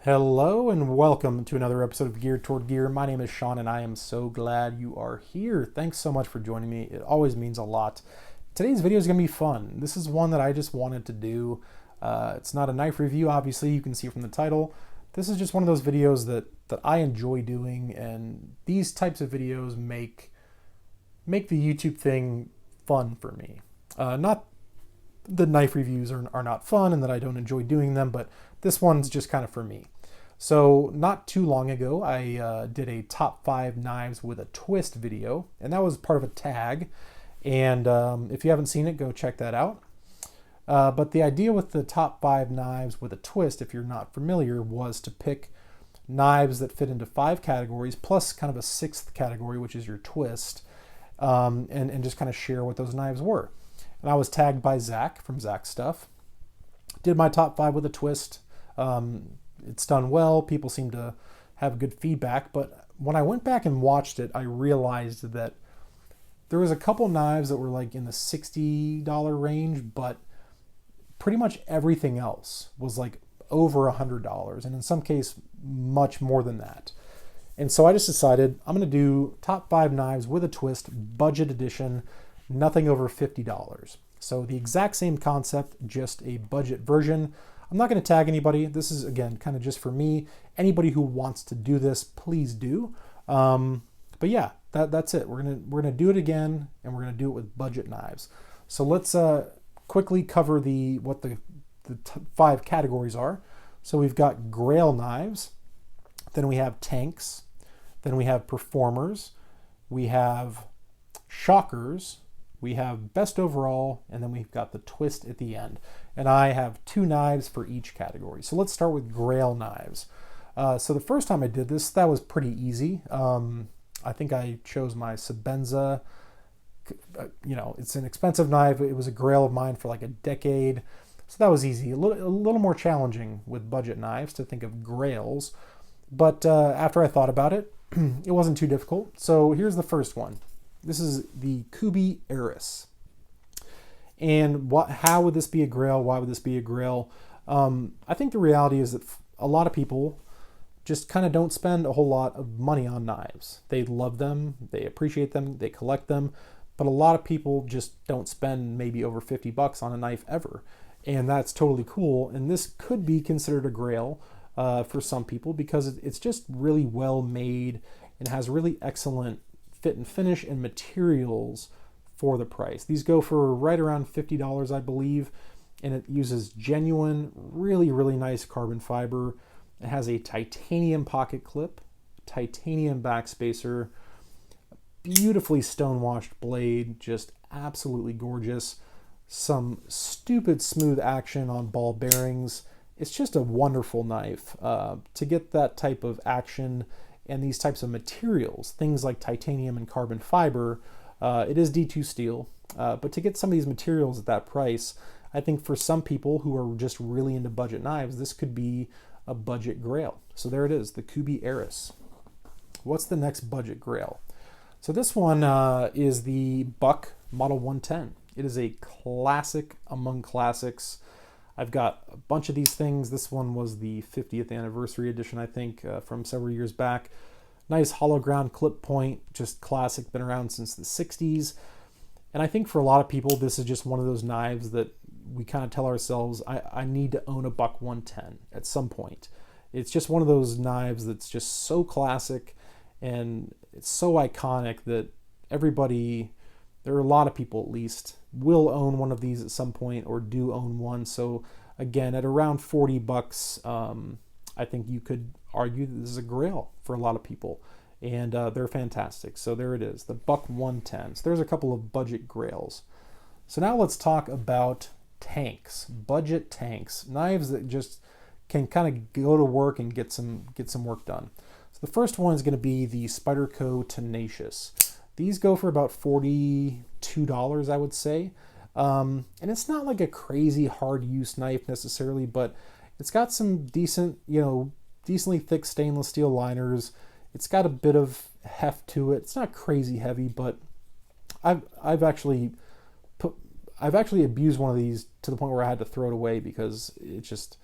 Hello and welcome to another episode of Geared Toward Gear. My name is Sean and I am so glad you are here. Thanks so much for joining me. It always means a lot. Today's video is going to be fun. This is one that I just wanted to do. It's not a knife review, obviously, you can see from the title. This is just one of those videos that I enjoy doing, and these types of videos make the YouTube thing fun for me. Not the knife reviews are not fun and that I don't enjoy doing them, but this one's just kind of for me. So not too long ago, I did a top 5 knives with a twist video, and that was part of a tag. And if you haven't seen it, go check that out. But the idea with the top 5 knives with a twist, if you're not familiar, was to pick knives that fit into 5 categories, plus kind of a 6th category, which is your twist, and just kind of share what those knives were. And I was tagged by Zach from Zach Stuff. Did my top 5 with a twist. It's done well. People seem to have good feedback. But when I went back and watched it, I realized that there was a couple knives that were like in the $60 range, but pretty much everything else was like over $100, and in some case, much more than that. And so I just decided I'm going to do top 5 knives with a twist, budget edition, nothing over $50. So the exact same concept, just a budget version. I'm not going to tag anybody. This is, again, kind of just for me. Anybody who wants to do this, please do. But yeah, that's it. We're gonna do it again, and we're gonna do it with budget knives. So let's quickly cover what the 5 categories are. So we've got Grail knives, then we have tanks, then we have performers, we have shockers, we have best overall, and then we've got the twist at the end. And I have 2 knives for each category. So let's start with Grail knives. So the first time I did this, that was pretty easy. I think I chose my Sebenza. It's an expensive knife. It was a Grail of mine for like a decade. So that was easy. A little more challenging with budget knives to think of Grails. But after I thought about it, it wasn't too difficult. So here's the first one. This is the Kuby heiress. And how would this be a Grail? Why would this be a Grail? I think the reality is that a lot of people just kind of don't spend a whole lot of money on knives. They love them, they appreciate them, they collect them, but a lot of people just don't spend maybe over $50 on a knife ever. And that's totally cool. And this could be considered a Grail for some people because it's just really well made and has really excellent fit and finish and materials for the price. These go for right around $50, I believe, and it uses genuine, really, really nice carbon fiber. It has a titanium pocket clip, titanium backspacer, beautifully stone-washed blade, just absolutely gorgeous. Some stupid smooth action on ball bearings. It's just a wonderful knife. To get that type of action and these types of materials, things like titanium and carbon fiber, it is D2 steel, but to get some of these materials at that price, I think for some people who are just really into budget knives, this could be a budget Grail. So there it is, the Kuby heiress. What's the next budget Grail? So this one is the Buck Model 110. It is a classic among classics. I've got a bunch of these things. This one was the 50th anniversary edition, I think, from several years back. Nice hollow ground clip point, just classic, been around since the 60s. And I think for a lot of people, this is just one of those knives that we kind of tell ourselves, I need to own a Buck 110 at some point. It's just one of those knives that's just so classic and it's so iconic that there are a lot of people at least, will own one of these at some point or do own one. So again, at around $40, I think you could argue that this is a Grail for a lot of people, and they're fantastic. So there it is, the Buck 110. So there's a couple of budget Grails. So now let's talk about tanks, budget tanks, knives that just can kind of go to work and get some work done. So the first one is going to be the Spyderco Tenacious. These go for about $42, I would say. And it's not like a crazy hard use knife necessarily, but it's got some decently thick stainless steel liners. It's got a bit of heft to it. It's not crazy heavy, but I've actually abused one of these to the point where I had to throw it away because it just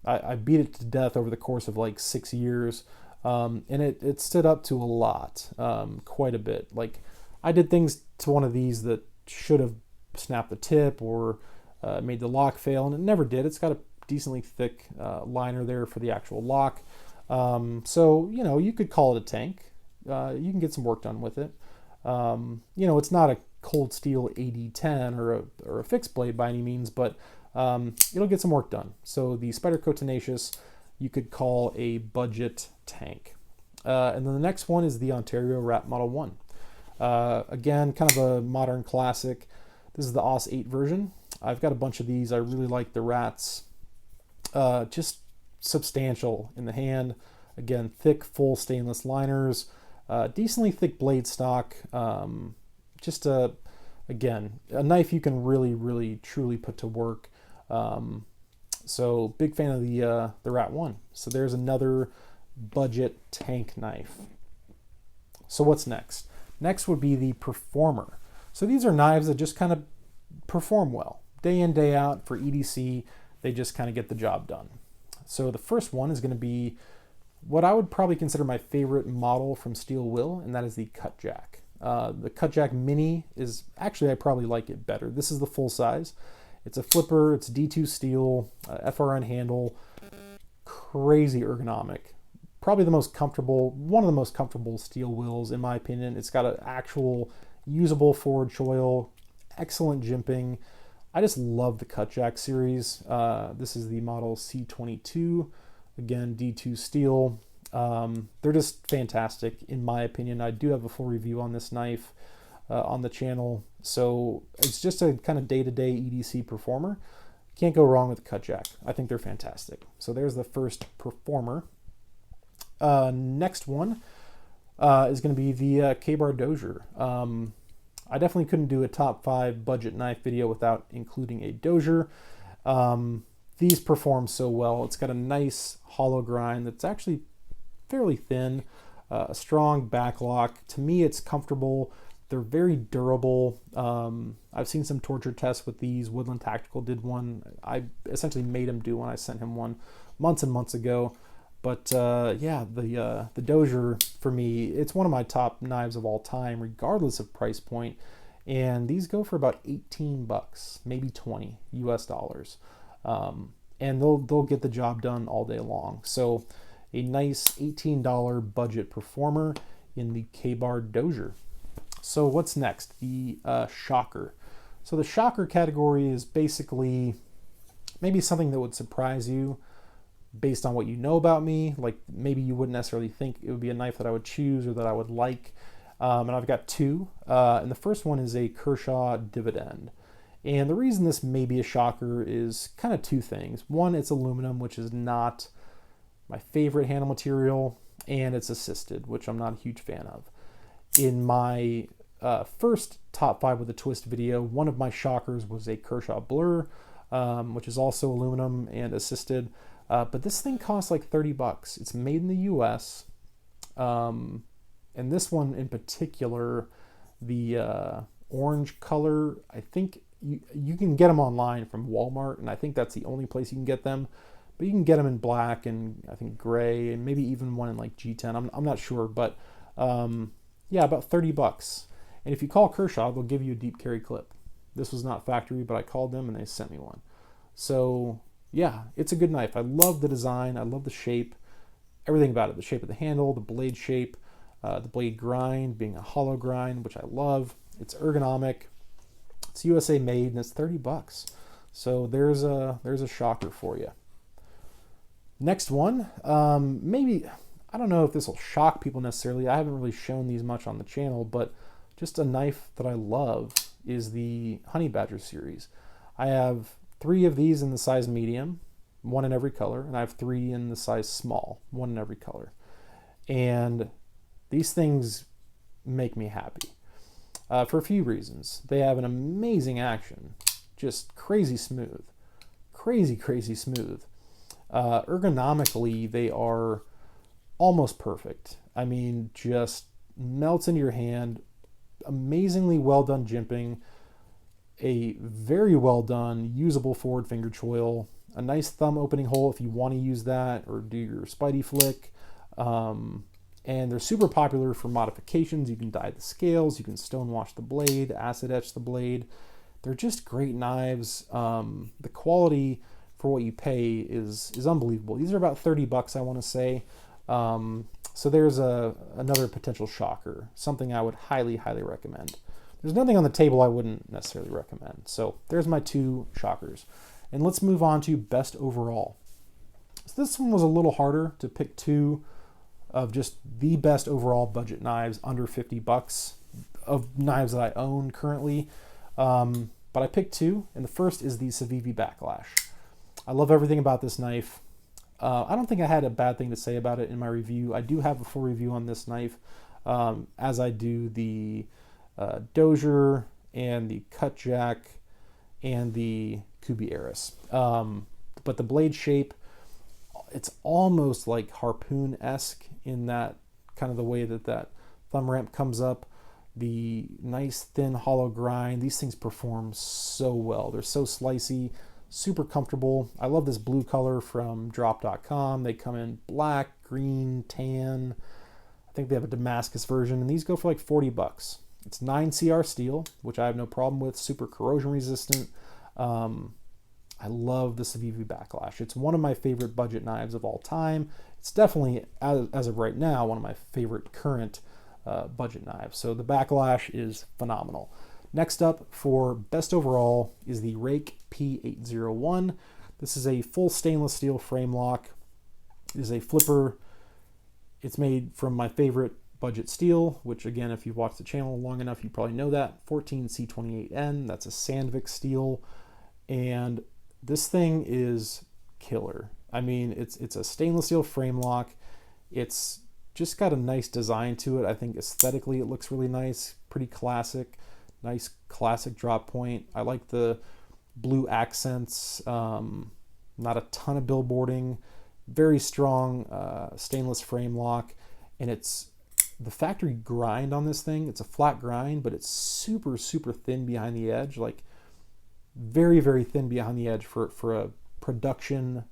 I beat it to death over the course of like 6 years. And it stood up to a lot, quite a bit. Like, I did things to one of these that should have snapped the tip or made the lock fail, and it never did. It's got a decently thick liner there for the actual lock. So, you know, you could call it a tank. You can get some work done with it. You know, it's not a cold steel 8010 or a fixed blade by any means, but it'll get some work done. So the Spyderco Tenacious, you could call a budget tank. And then the next one is the Ontario Rat Model 1. Again, kind of a modern classic. This is the AUS 8 version. I've got a bunch of these. I really like the Rats. Just substantial in the hand. Again, thick, full stainless liners. Decently thick blade stock. Just again, a knife you can really, really, truly put to work. So big fan of the Rat 1. So there's another budget tank knife. So what's next? Next would be the Performer. So these are knives that just kind of perform well. Day in, day out for EDC, they just kind of get the job done. So the first one is going to be what I would probably consider my favorite model from Steel Will, and that is the Cutjack. The Cutjack Mini is, actually I probably like it better. This is the full size. It's a flipper, it's D2 steel, FRN handle, crazy ergonomic. Probably the most comfortable, one of the most comfortable Steel Wills in my opinion. It's got an actual usable forward choil, excellent jimping. I just love the Cutjack series. This is the model C22, again D2 steel. They're just fantastic in my opinion. I do have a full review on this knife on the channel. So it's just a kind of day-to-day EDC performer. Can't go wrong with the Cutjack. I think they're fantastic. So there's the first Performer. Next one is going to be the Ka-Bar Dozier. I definitely couldn't do a top 5 budget knife video without including a Dozier. These perform so well. It's got a nice hollow grind that's actually fairly thin, a strong back lock. To me, it's comfortable. They're very durable. I've seen some torture tests with these. Woodland Tactical did one. I essentially made him do one. I sent him one months and months ago. But yeah, the Dozier, for me, it's one of my top knives of all time, regardless of price point. And these go for about 18 bucks, maybe 20 US dollars. And they'll get the job done all day long. So a nice $18 budget performer in the Ka-Bar Dozier. So what's next? The Shocker. So the Shocker category is basically maybe something that would surprise you based on what you know about me. Like maybe you wouldn't necessarily think it would be a knife that I would choose or that I would like. And I've got two. And the first one is a Kershaw Dividend. And the reason this may be a shocker is kind of two things. One, it's aluminum, which is not my favorite handle material, and it's assisted, which I'm not a huge fan of. In my first top 5 with a twist video, one of my shockers was a Kershaw Blur, which is also aluminum and assisted. But this thing costs like 30 bucks. It's made in the US. And this one in particular, the orange color, I think you can get them online from Walmart, and I think that's the only place you can get them. But you can get them in black and I think gray, and maybe even one in like G10. I'm not sure, but yeah, about 30 bucks. And if you call Kershaw, they'll give you a deep carry clip. This was not factory, but I called them and they sent me one. So yeah, it's a good knife. I love the design. I love the shape, everything about it. The shape of the handle, the blade shape, the blade grind being a hollow grind, which I love. It's ergonomic. It's USA made, and it's 30 bucks. So there's a shocker for you. Next one, maybe, I don't know if this will shock people necessarily. I haven't really shown these much on the channel, but just a knife that I love is the Honey Badger series. I have 3 of these in the size medium, 1 in every color, and I have 3 in the size small, 1 in every color. And these things make me happy for a few reasons. They have an amazing action, just crazy smooth, crazy smooth. Ergonomically, they are almost perfect. I mean, just melts into your hand, amazingly well done jimping, a very well done usable forward finger choil. a nice thumb opening hole if you want to use that or do your Spidey flick. And they're super popular for modifications. You can dye the scales, you can stonewash the blade, acid etch the blade. They're just great knives. The quality for what you pay is unbelievable. These are about 30 bucks, I want to say. So there's another potential shocker, something I would highly, highly recommend. There's nothing on the table I wouldn't necessarily recommend. So there's my 2 shockers. And let's move on to best overall. So this one was a little harder to pick 2 of just the best overall budget knives under 50 bucks of knives that I own currently. But I picked 2, and the first is the Sevilla Backlash. I love everything about this knife. I don't think I had a bad thing to say about it in my review. I do have a full review on this knife, as I do the Dozier and the Cutjack and the Kuby heiress. But the blade shape, it's almost like harpoon-esque in that kind of the way that thumb ramp comes up. The nice thin hollow grind. These things perform so well. They're so slicey, super comfortable. I love this blue color from drop.com. They come in black, green, tan. I think they have a Damascus version, and these go for like 40 bucks. It's 9CR steel, which I have no problem with, super corrosion resistant. I love the Sevilla Backlash. It's one of my favorite budget knives of all time. It's definitely, as of right now, one of my favorite current budget knives. So the Backlash is phenomenal. Next up for best overall is the Rake P801. This is a full stainless steel frame lock. It is a flipper. It's made from my favorite budget steel, which again, if you've watched the channel long enough, you probably know that. 14C28N, that's a Sandvik steel. And this thing is killer. I mean, it's a stainless steel frame lock. It's just got a nice design to it. I think aesthetically it looks really nice, pretty classic, nice classic drop point. I like the blue accents, not a ton of billboarding, very strong stainless frame lock, and it's the factory grind on this thing. It's a flat grind, but it's super, super thin behind the edge, like very, very thin behind the edge for a production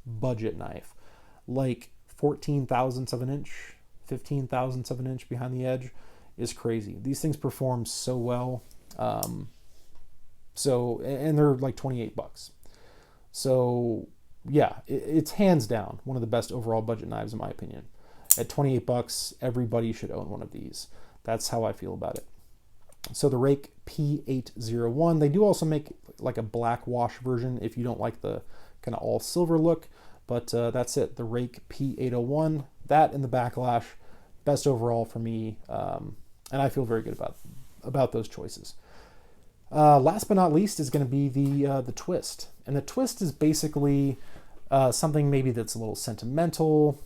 budget knife, like 14 thousandths of an inch, 15 thousandths of an inch behind the edge is crazy. These things perform so well. And they're like 28 bucks. So yeah, it's hands down one of the best overall budget knives in my opinion. At 28 bucks, everybody should own one of these. That's how I feel about it. So the Rake P801, they do also make like a black wash version if you don't like the kind of all silver look, but that's it. The Rake P801, that and the Backlash, best overall for me, and I feel very good about those choices. Last but not least is going to be the Twist, and the Twist is basically something maybe that's a little sentimental,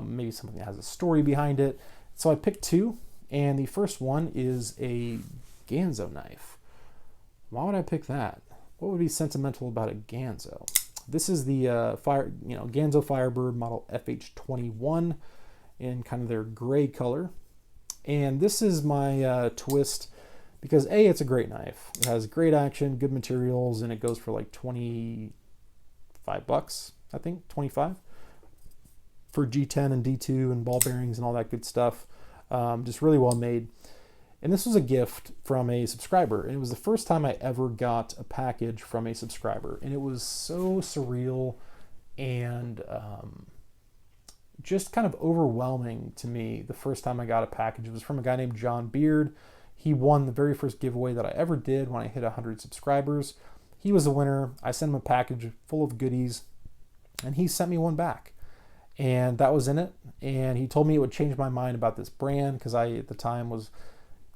maybe something that has a story behind it. So I picked 2, and the first one is a Ganzo knife. Why would I pick that? What would be sentimental about a Ganzo? This is the Ganzo Firebird model FH21 in kind of their gray color. And this is my Twist because A, it's a great knife. It has great action, good materials, and it goes for like 25 bucks, I think, 25 for G10 and D2 and ball bearings and all that good stuff. Just really well made. And this was a gift from a subscriber. And it was the first time I ever got a package from a subscriber. And it was so surreal and just kind of overwhelming to me the first time I got a package. It was from a guy named John Beard. He won the very first giveaway that I ever did when I hit 100 subscribers. He was the winner. I sent him a package full of goodies, and he sent me one back. And that was in it. And he told me it would change my mind about this brand because I, at the time, was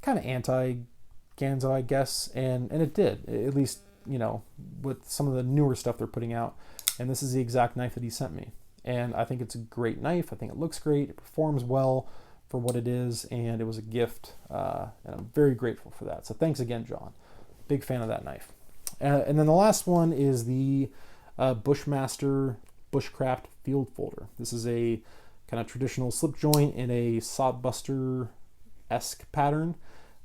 kind of anti-Ganzo, I guess. And it did, at least, you know, with some of the newer stuff they're putting out. And this is the exact knife that he sent me. And I think it's a great knife. I think it looks great. It performs well for what it is. And it was a gift. And I'm very grateful for that. So thanks again, John. Big fan of that knife. And then the last one is the Bushmaster Bushcraft Field Folder. This is a kind of traditional slip joint in a sawbuster-esque pattern.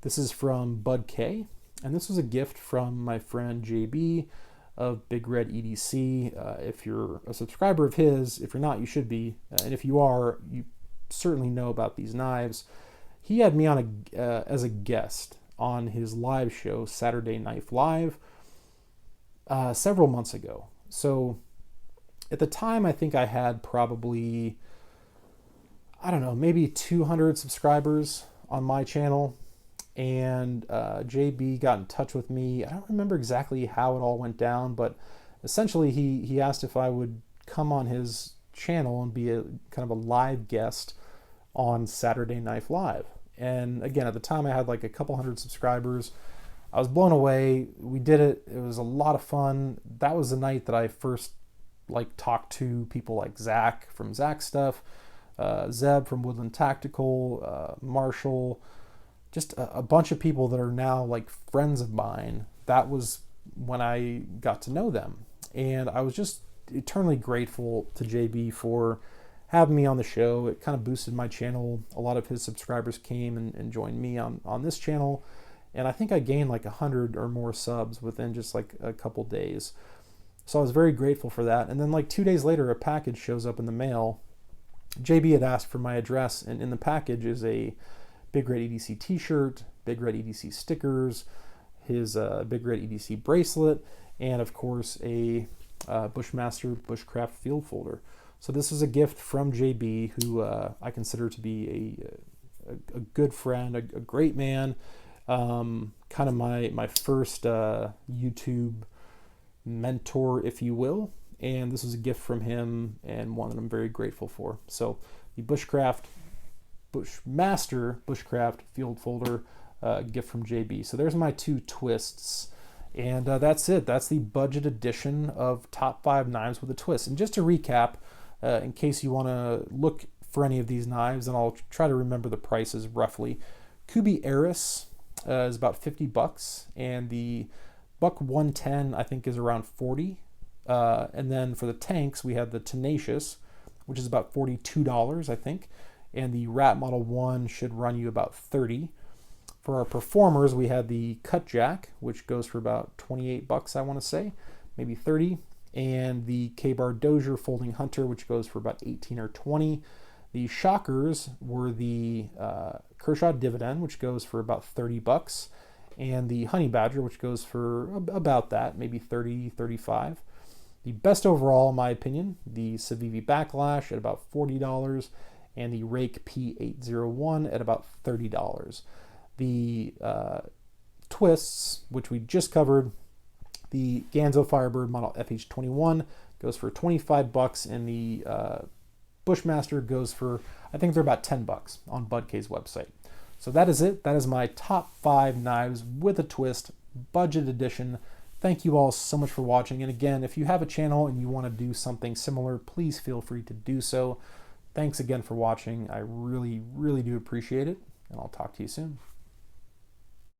This is from Bud K, and this was a gift from my friend JB. of Big Red EDC. If you're a subscriber of his, if you're not, you should be. And if you are, you certainly know about these knives. He had me on as a guest on his live show, Saturday Knife Live, several months ago. So at the time, I think I had probably, I don't know, maybe 200 subscribers on my channel. And JB got in touch with me. I don't remember exactly how it all went down, but essentially he asked if I would come on his channel and be a kind of a live guest on Saturday Knife Live. And again, at the time I had like a couple hundred subscribers. I was blown away. We did it. It was a lot of fun. That was the night that I first like talked to people like Zach from Zach Stuff, Zeb from Woodland Tactical, Marshall, just a bunch of people that are now like friends of mine. That was when I got to know them. And I was just eternally grateful to JB for having me on the show. It kind of boosted my channel. A lot of his subscribers came and joined me on this channel. And I think I gained like 100 or more subs within just like a couple days. So I was very grateful for that. And then like 2 days later, a package shows up in the mail. JB had asked for my address, and in the package is a Big Red EDC t-shirt, Big Red EDC stickers, his Big Red EDC bracelet, and of course a Bushmaster Bushcraft field folder. So this is a gift from JB, who I consider to be a good friend, a great man, kind of my first YouTube mentor, if you will. And this is a gift from him, and one that I'm very grateful for. So the Bushmaster Bushcraft field folder, gift from JB. So there's my two twists, and that's it. That's the budget edition of Top 5 Knives with a Twist. And just to recap, in case you want to look for any of these knives, and I'll try to remember the prices roughly. Kuby heiress is about $50, and the Buck 110 I think is around $40. And then for the tanks, we have the Tenacious, which is about $42, I think. And the Rat Model 1 should run you about $30. For our performers, we had the Cutjack, which goes for about $28, I want to say, maybe 30. And the K-Bar Dozier Folding Hunter, which goes for about 18 or 20. The shockers were the Kershaw Dividend, which goes for about $30. And the Honey Badger, which goes for about that, maybe 30, 35. The best overall, in my opinion, the Sevilla Backlash at about $40, and the Rake P 801 at about $30. The twists, which we just covered, the Ganzo Firebird Model FH21 goes for $25, and the Bushmaster goes for, I think they're about $10 on Budk's website. So that is it. That is my top 5 knives with a twist, budget edition. Thank you all so much for watching. And again, if you have a channel and you want to do something similar, please feel free to do so. Thanks again for watching. I really, really do appreciate it, and I'll talk to you soon.